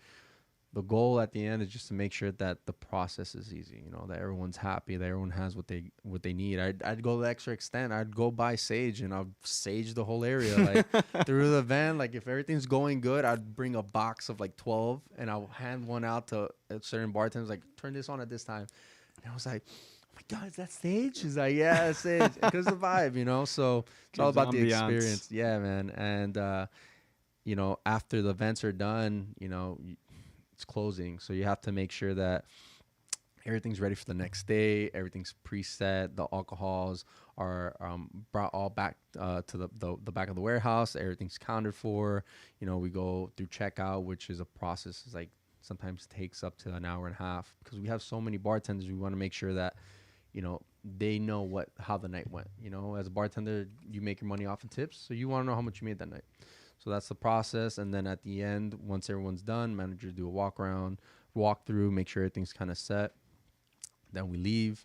Speaker 6: the goal at the end is just to make sure that the process is easy, you know, that everyone's happy, that everyone has what they need. I'd go the extra extent. I'd go buy sage and I'll sage the whole area, like through the event. Like if everything's going good, I'd bring a box of like 12 and I'll hand one out to certain bartenders, like turn this on at this time. And I was like, oh my God, is that sage? He's like, yeah, it's sage. Because the vibe, you know? So it's all about the experience. Yeah, man. And, you know, after the events are done, you know, it's closing. So you have to make sure that everything's ready for the next day. Everything's preset. The alcohols are brought all back to the back of the warehouse. Everything's counted for. You know, we go through checkout, which is a process. It's like sometimes takes up to an hour and a half because we have so many bartenders. We want to make sure that, you know, they know how the night went. You know, as a bartender, you make your money off of tips, so you want to know how much you made that night. So that's the process. And then at the end, once everyone's done, managers do a walk through, make sure everything's kind of set. Then we leave.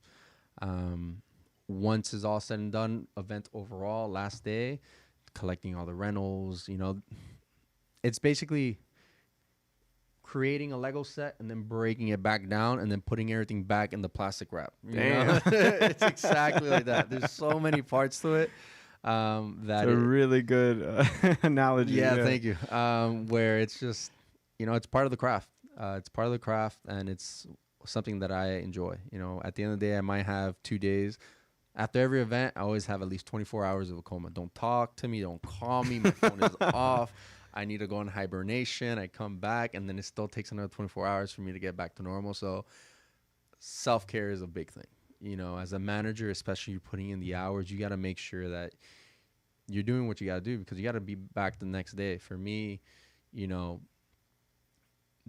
Speaker 6: Once it's all said and done, event overall, last day, collecting all the rentals. You know, it's basically creating a Lego set and then breaking it back down and then putting everything back in the plastic wrap.
Speaker 5: Damn.
Speaker 6: It's exactly like that. There's so many parts to it. That
Speaker 5: it's a really good analogy.
Speaker 6: Yeah, thank you. Where it's just, you know, it's part of the craft. It's part of the craft, and it's something that I enjoy. You know, at the end of the day, I might have 2 days. After every event, I always have at least 24 hours of a coma. Don't talk to me. Don't call me. My phone is off. I need to go in hibernation. I come back, and then it still takes another 24 hours for me to get back to normal. So self-care is a big thing. You know, as a manager, especially you're putting in the hours, you got to make sure that you're doing what you got to do because you got to be back the next day. For me, you know,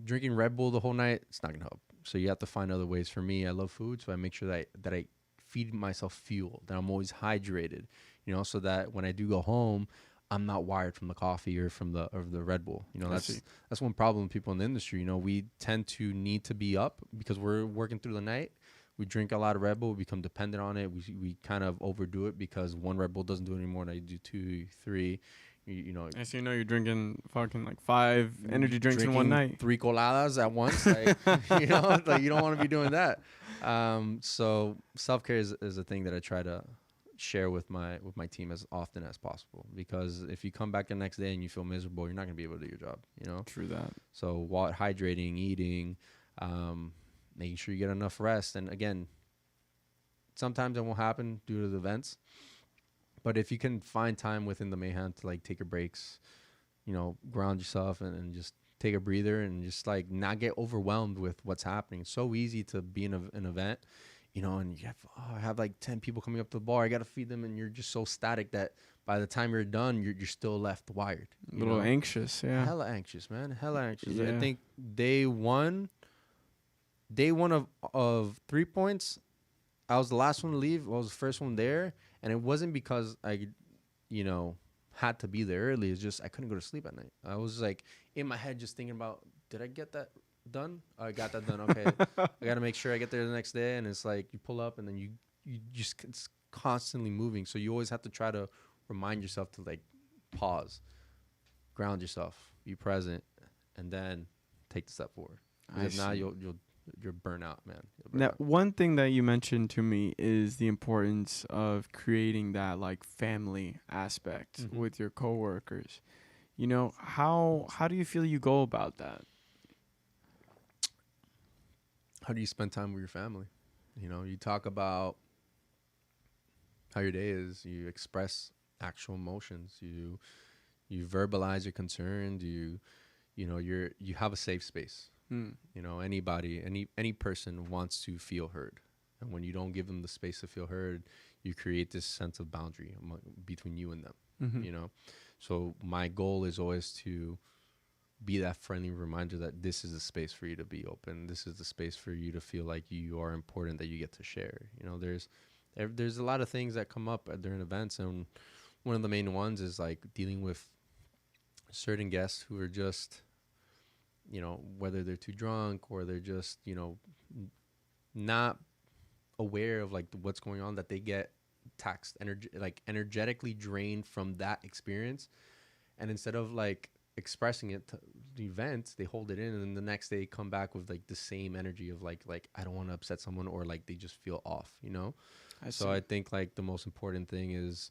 Speaker 6: drinking Red Bull the whole night, it's not going to help. So you have to find other ways. For me, I love food, so I make sure that I feed myself fuel, that I'm always hydrated, you know, so that when I do go home, I'm not wired from the coffee or from the Red Bull. You know, that's one problem with people in the industry. You know, we tend to need to be up because we're working through the night. We drink a lot of Red Bull. We become dependent on it. We kind of overdo it because one Red Bull doesn't do it anymore, and I do 2, 3. You know.
Speaker 5: And so you know you're drinking fucking like 5 energy drinks in one night.
Speaker 6: 3 coladas at once. Like, you know, like you don't want to be doing that. So self-care is a thing that I try to share with my team as often as possible, because if you come back the next day and you feel miserable, you're not going to be able to do your job, you know?
Speaker 5: True that.
Speaker 6: So while hydrating, eating, making sure you get enough rest. And again, sometimes it won't happen due to the events, but if you can find time within the mayhem to like take your breaks, you know, ground yourself and just take a breather and just like not get overwhelmed with what's happening. It's so easy to be in an event, you know, and you have, I have like 10 people coming up to the bar. I got to feed them. And you're just so static that by the time you're done, you're still left wired.
Speaker 5: A little anxious. Yeah.
Speaker 6: Hella anxious, man. Hella anxious.
Speaker 5: Yeah.
Speaker 6: I think day one of 3 points, I was the last one to leave. I was the first one there. And it wasn't because I, you know, had to be there early. It's just I couldn't go to sleep at night. I was like in my head just thinking about, did I get that done? Oh, I got that done. Okay. I got to make sure I get there the next day. And it's like you pull up and then you just, it's constantly moving. So you always have to try to remind yourself to like pause, ground yourself, be present, and then take the step forward.
Speaker 5: I
Speaker 6: Because if not,
Speaker 5: see.
Speaker 6: you'll burn out, man. You'll burn
Speaker 5: Now,
Speaker 6: out.
Speaker 5: one thing that you mentioned to me is the importance of creating that like family aspect
Speaker 6: Mhm.
Speaker 5: with your coworkers. You know, how do you feel you go about that?
Speaker 6: How do you spend time with your family? You know, you talk about how your day is. You express actual emotions. You verbalize your concerns. You have a safe space.
Speaker 5: Hmm.
Speaker 6: You know, any person wants to feel heard, and when you don't give them the space to feel heard, you create this sense of boundary between you and them.
Speaker 5: Mhm.
Speaker 6: You know, so my goal is always to be that friendly reminder that this is a space for you to be open. This is the space for you to feel like you are important, that you get to share. You know, there's a lot of things that come up during events, and one of the main ones is like dealing with certain guests who are just, you know, whether they're too drunk or they're just, you know, not aware of like what's going on, that they get energetically drained from that experience, and instead of like expressing it to the event, they hold it in, and then the next day come back with like the same energy of like I don't want to upset someone, or like they just feel off, you know. So I think like the most important thing is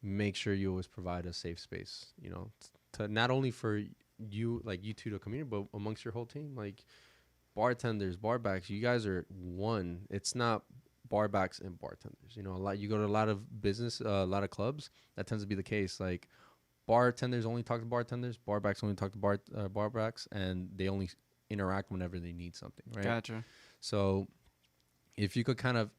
Speaker 6: make sure you always provide a safe space, you know, to not only for you, like you two, the community, but amongst your whole team. Like bartenders, barbacks, you guys are one. It's not barbacks and bartenders. You know, you go to a lot of business, a lot of clubs. That tends to be the case. Like bartenders only talk to bartenders, barbacks only talk to barbacks, and they only interact whenever they need something, right?
Speaker 5: Gotcha.
Speaker 6: So if you could kind of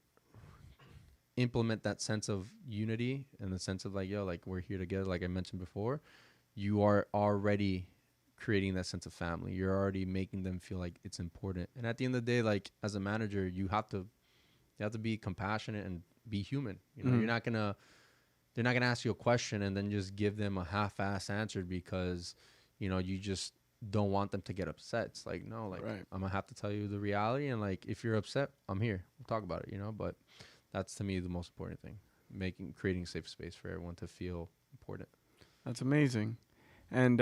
Speaker 6: implement that sense of unity and the sense of like, yo, like we're here together, like I mentioned before, you are already creating that sense of family. You're already making them feel like it's important. And at the end of the day, like as a manager, you have to be compassionate and be human. You know,
Speaker 5: Mhm.
Speaker 6: they're not gonna ask you a question and then just give them a half-ass answer because, you know, you just don't want them to get upset. It's like, no, like
Speaker 5: Right.
Speaker 6: I'm gonna have to tell you the reality, and like if you're upset, I'm here. We'll talk about it, you know. But that's to me the most important thing. Creating a safe space for everyone to feel important.
Speaker 5: That's amazing. And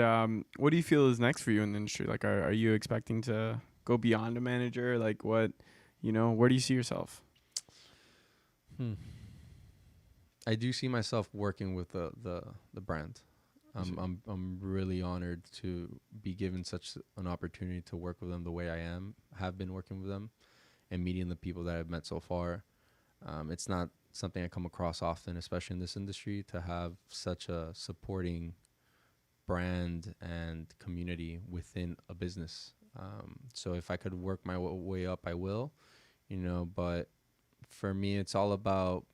Speaker 5: what do you feel is next for you in the industry? Like, are you expecting to go beyond a manager? Like, what, you know, where do you see yourself?
Speaker 6: I do see myself working with the brand.
Speaker 5: see.
Speaker 6: I'm really honored to be given such an opportunity to work with them the way I have been working with them, and meeting the people that I've met so far. It's not something I come across often, especially in this industry, to have such a supporting brand and community within a business. So if I could work my way up, I will, you know, but for me, it's all about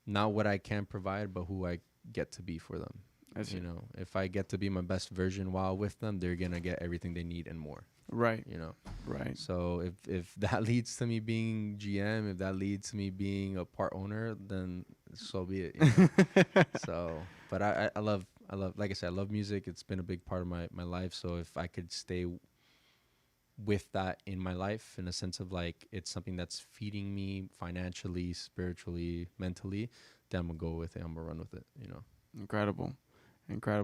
Speaker 6: not what I can provide, but who I get to be for them.
Speaker 5: I see.
Speaker 6: You know, if I get to be my best version while with them, they're going to get everything they need and more,
Speaker 5: Right.
Speaker 6: you know.
Speaker 5: Right.
Speaker 6: So if that leads to me being GM, if that leads to me being a part owner, then so be it. You know? So, but I love, like I said, I love music. It's been a big part of my life. So if I could stay with that in my life, in a sense of like it's something that's feeding me financially, spiritually, mentally, then I'm gonna go with it. I'm gonna run with it, you know.
Speaker 5: Incredible.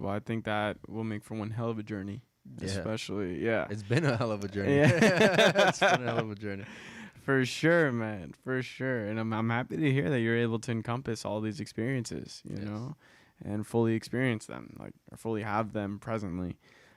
Speaker 5: I think that will make for one hell of a journey.
Speaker 6: Yeah.
Speaker 5: Especially, yeah.
Speaker 6: It's been a hell of a journey.
Speaker 5: Yeah.
Speaker 6: It's been a hell of a journey.
Speaker 5: For sure, man. For sure. And I'm happy to hear that you're able to encompass all these experiences, you
Speaker 6: Yes.
Speaker 5: know, and fully experience them, like, or fully have them presently,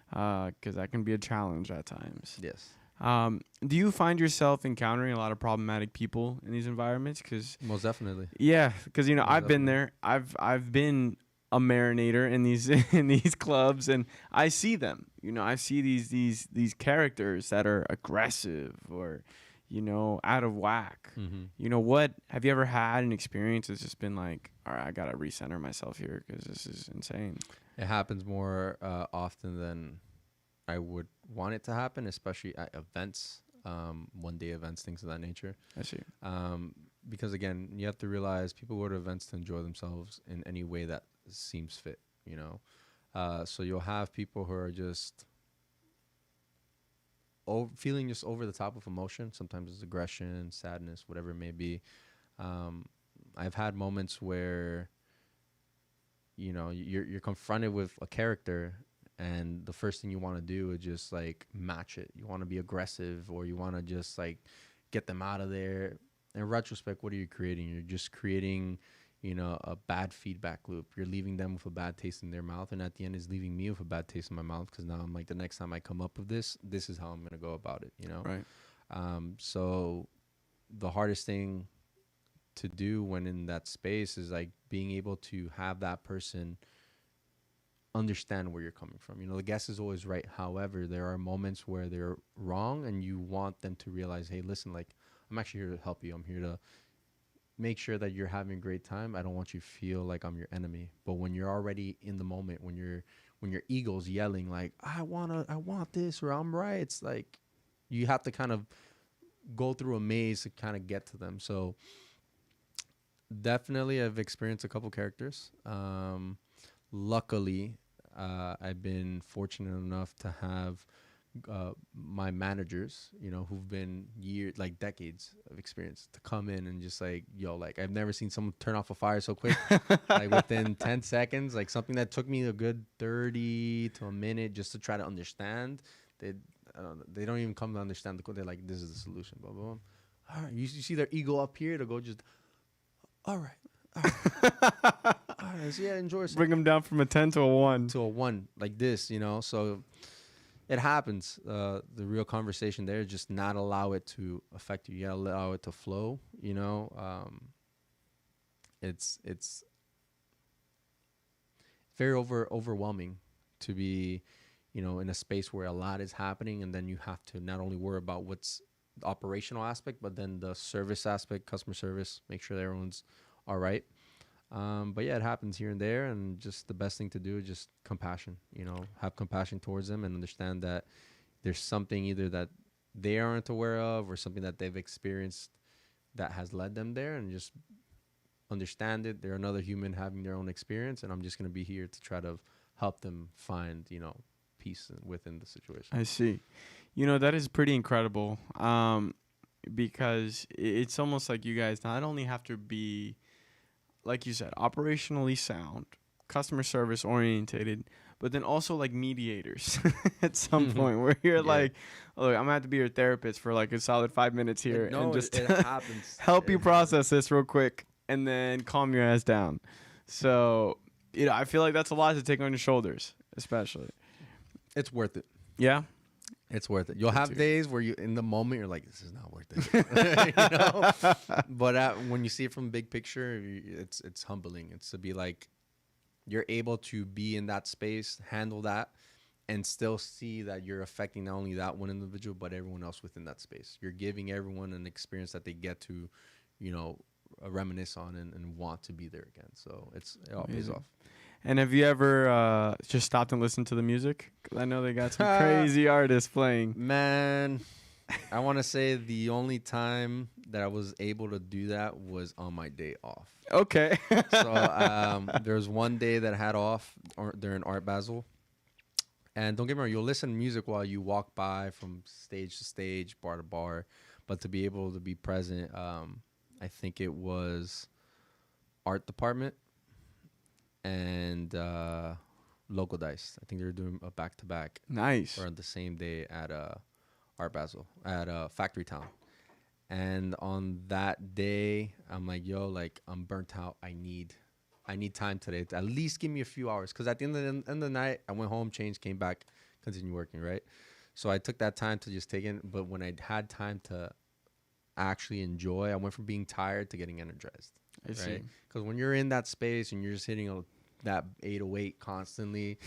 Speaker 5: because that can be a challenge at times.
Speaker 6: Yes.
Speaker 5: Do you find yourself encountering a lot of problematic people in these environments? Because
Speaker 6: Most definitely.
Speaker 5: yeah, because you know
Speaker 6: Most
Speaker 5: I've been
Speaker 6: definitely.
Speaker 5: there. I've been a marinator in these in these clubs, and I see them. You know, I see these characters that are aggressive or, you know, out of whack.
Speaker 6: Mm-hmm.
Speaker 5: You know, what have you ever had an experience that's just been like, all right, I gotta recenter myself here because this is insane.
Speaker 6: It happens more often than I would want it to happen, especially at events, one-day events, things of that nature.
Speaker 5: I see.
Speaker 6: Because again, you have to realize people go to events to enjoy themselves in any way that seems fit, you know. So you'll have people who are just feeling just over the top of emotion. Sometimes it's aggression, sadness, whatever it may be. I've had moments where you know, you're confronted with a character, and the first thing you want to do is just like match it. You want to be aggressive, or you want to just like get them out of there. In retrospect, what are you creating? You're just creating, you know, a bad feedback loop. You're leaving them with a bad taste in their mouth, and at the end is leaving me with a bad taste in my mouth, because now I'm like, the next time I come up with this is how I'm going to go about it, you know?
Speaker 5: Right.
Speaker 6: So the hardest thing to do when in that space is like being able to have that person understand where you're coming from. You know, the guest is always right. However, there are moments where they're wrong, and you want them to realize, hey, listen, like, I'm actually here to help you. I'm here to make sure that you're having a great time. I don't want you to feel like I'm your enemy. But when you're already in the moment, when your ego's yelling like, I want this, or I'm right, it's like you have to kind of go through a maze to kind of get to them. So definitely I've experienced a couple characters. Luckily, I've been fortunate enough to have my managers, you know, who've been years, like decades of experience, to come in and just like, yo, like, I've never seen someone turn off a fire so quick. Like within 10 seconds, like something that took me a good 30 to a minute just to try to understand. They don't even come to understand the code. They're like, this is the solution, blah, blah, blah. All right, you see their ego up here to go just, all right. All right, so yeah, enjoy yourself.
Speaker 5: Bring them down from a 10 to a 1.
Speaker 6: To a 1, like this, you know? So it happens. The real conversation there is just not allow it to affect you. You gotta allow it to flow, you know? It's very overwhelming to be, you know, in a space where a lot is happening, and then you have to not only worry about what's the operational aspect, but then the service aspect, customer service, make sure that everyone's all right. But yeah, it happens here and there, and just the best thing to do is just compassion, you know, have compassion towards them and understand that there's something either that they aren't aware of or something that they've experienced that has led them there, and just understand it. They're another human having their own experience, and I'm just going to be here to try to help them find, you know, peace within the situation.
Speaker 5: I see. You know, that is pretty incredible, because it's almost like you guys not only have to be, like you said, operationally sound, customer service orientated, but then also like mediators at some point where you're like, oh, look, I'm gonna have to be your therapist for like a solid 5 minutes here and just
Speaker 6: it happens.
Speaker 5: help you process this real quick and then calm your ass down. So, you know, I feel like that's a lot to take on your shoulders, especially.
Speaker 6: It's worth it.
Speaker 5: Yeah.
Speaker 6: It's worth it. You'll have days where you, in the moment, you're like, this is not worth it. You know? But when you see it from big picture, it's humbling. It's to be like, you're able to be in that space, handle that, and still see that you're affecting not only that one individual, but everyone else within that space. You're giving everyone an experience that they get to, you know, reminisce on and want to be there again. So it all pays off.
Speaker 5: And have you ever just stopped and listened to the music? 'Cause I know they got some crazy artists playing.
Speaker 6: Man, I want to say the only time that I was able to do that was on my day off.
Speaker 5: Okay.
Speaker 6: So there was one day that I had off during Art Basel. And don't get me wrong, you'll listen to music while you walk by from stage to stage, bar to bar. But to be able to be present, I think it was art department and Local Dice. I think they were doing a back-to-back.
Speaker 5: Nice.
Speaker 6: Or on the same day at Art Basel, at Factory Town. And on that day, I'm like, yo, like, I'm burnt out. I need time today to at least give me a few hours. Because at the end of the night, I went home, changed, came back, continued working, right? So I took that time to just take in. But when I had time to actually enjoy, I went from being tired to getting energized.
Speaker 5: I see.
Speaker 6: Because when you're in that space and you're just hitting that 808 constantly,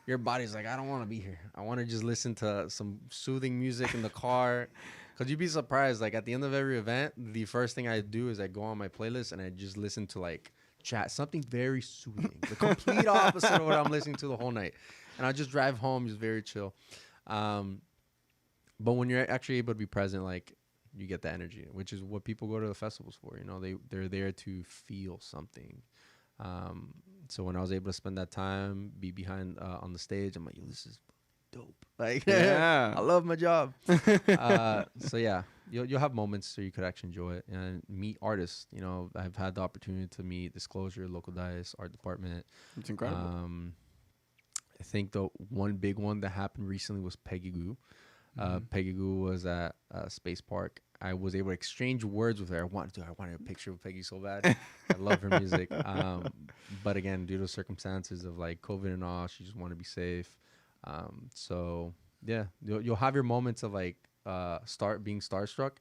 Speaker 6: your body's like, I don't want to be here. I want to just listen to some soothing music in the car. Because you'd be surprised. Like, at the end of every event, the first thing I do is I go on my playlist and I just listen to, like, chat. Something very soothing. The complete opposite of what I'm listening to the whole night. And I just drive home, just very chill. But when you're actually able to be present, like, you get the energy, which is what people go to the festivals for. You know, they're there to feel something. So when I was able to spend that time, be behind on the stage, I'm like, yo, this is dope. Like,
Speaker 5: Yeah.
Speaker 6: I love my job. So yeah, you'll have moments so you could actually enjoy it and meet artists. You know, I've had the opportunity to meet Disclosure, Local Dice, Art Department.
Speaker 5: It's incredible.
Speaker 6: I think the one big one that happened recently was Peggy Goo. Peggy Goo was at Space Park. I was able to exchange words with her. I wanted a picture of Peggy so bad. I love her music. But again, due to circumstances of like COVID and all, she just wanted to be safe. So yeah, you'll have your moments of like being starstruck.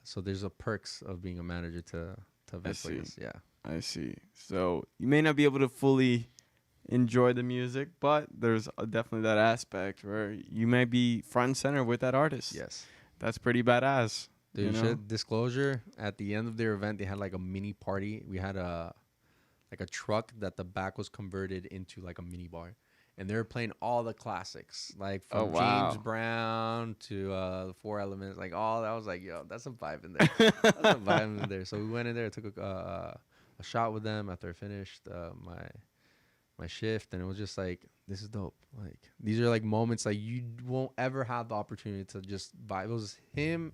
Speaker 6: So there's a perks of being a manager to events like this. Yeah,
Speaker 5: I see. So you may not be able to fully enjoy the music, but there's definitely that aspect where you might be front and center with that artist.
Speaker 6: yes.
Speaker 5: That's pretty badass.
Speaker 6: Dude,
Speaker 5: you know?
Speaker 6: Disclosure, at the end of their event, they had like a mini party. We had a truck that the back was converted into like a mini bar. And they were playing all the classics, like from James Brown to the Four Elements, like all that. I was like, yo, that's a vibe in there. That's a vibe in there. So we went in there, took a shot with them after I finished my shift, and it was just like, this is dope. Like, these are like moments like you won't ever have the opportunity to just vibe. It was them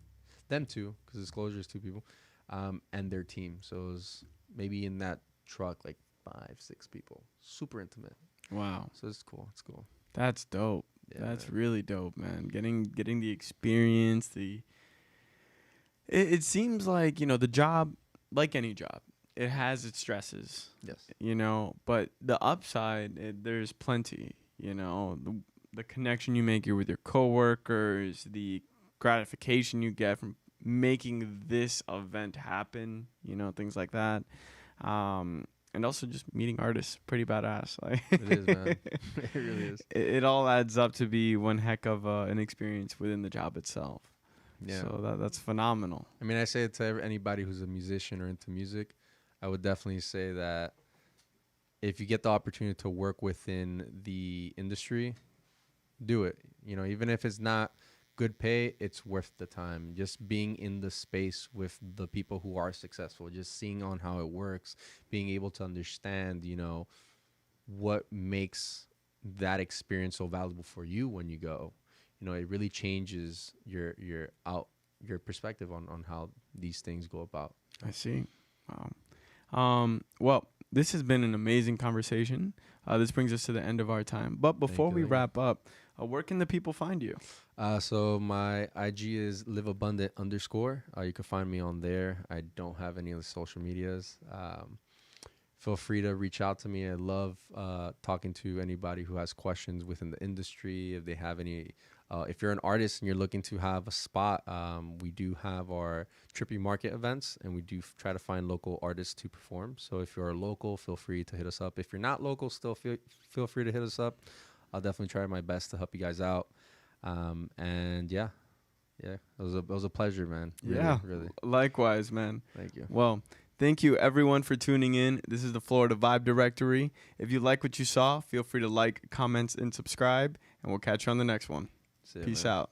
Speaker 6: two, because Disclosure is two people, and their team. So it was maybe in that truck like 5-6 people, super intimate.
Speaker 5: Wow.
Speaker 6: So it's cool. It's cool.
Speaker 5: That's dope.
Speaker 6: Yeah,
Speaker 5: That's
Speaker 6: man.
Speaker 5: really dope, man. Getting the experience, it seems like, you know, the job, like any job, it has its stresses.
Speaker 6: Yes.
Speaker 5: You know, but the upside, there's plenty. You know, the connection you make with your coworkers, the gratification you get from making this event happen, you know, things like that. And also just meeting artists, pretty badass. Like,
Speaker 6: It is, man. It really is.
Speaker 5: it all adds up to be one heck of an experience within the job itself.
Speaker 6: Yeah.
Speaker 5: So that's phenomenal.
Speaker 6: I mean, I say it to anybody who's a musician or into music. I would definitely say that if you get the opportunity to work within the industry, do it. You know, even if it's not good pay, it's worth the time. Just being in the space with the people who are successful, just seeing on how it works, being able to understand, you know, what makes that experience so valuable for you when you go. You know, it really changes your perspective on how these things go about.
Speaker 5: I see. Wow. Well, this has been an amazing conversation. This brings us to the end of our time. But before we wrap up, where can the people find you?
Speaker 6: So my IG is liveabundant_. You can find me on there. I don't have any of the social medias. Feel free to reach out to me. I love talking to anybody who has questions within the industry. If they have any, if you're an artist and you're looking to have a spot, we do have our Trippy Market events, and we do try to find local artists to perform. So if you're a local, feel free to hit us up. If you're not local, still feel free to hit us up. I'll definitely try my best to help you guys out. And yeah, it was a pleasure, man. Really.
Speaker 5: Likewise, man.
Speaker 6: Thank you.
Speaker 5: Well, thank you everyone for tuning in. This is the Florida Vibe Directory. If you like what you saw, feel free to like, comment, and subscribe, and we'll catch you on the next one.
Speaker 6: See ya,
Speaker 5: Peace
Speaker 6: man.
Speaker 5: out.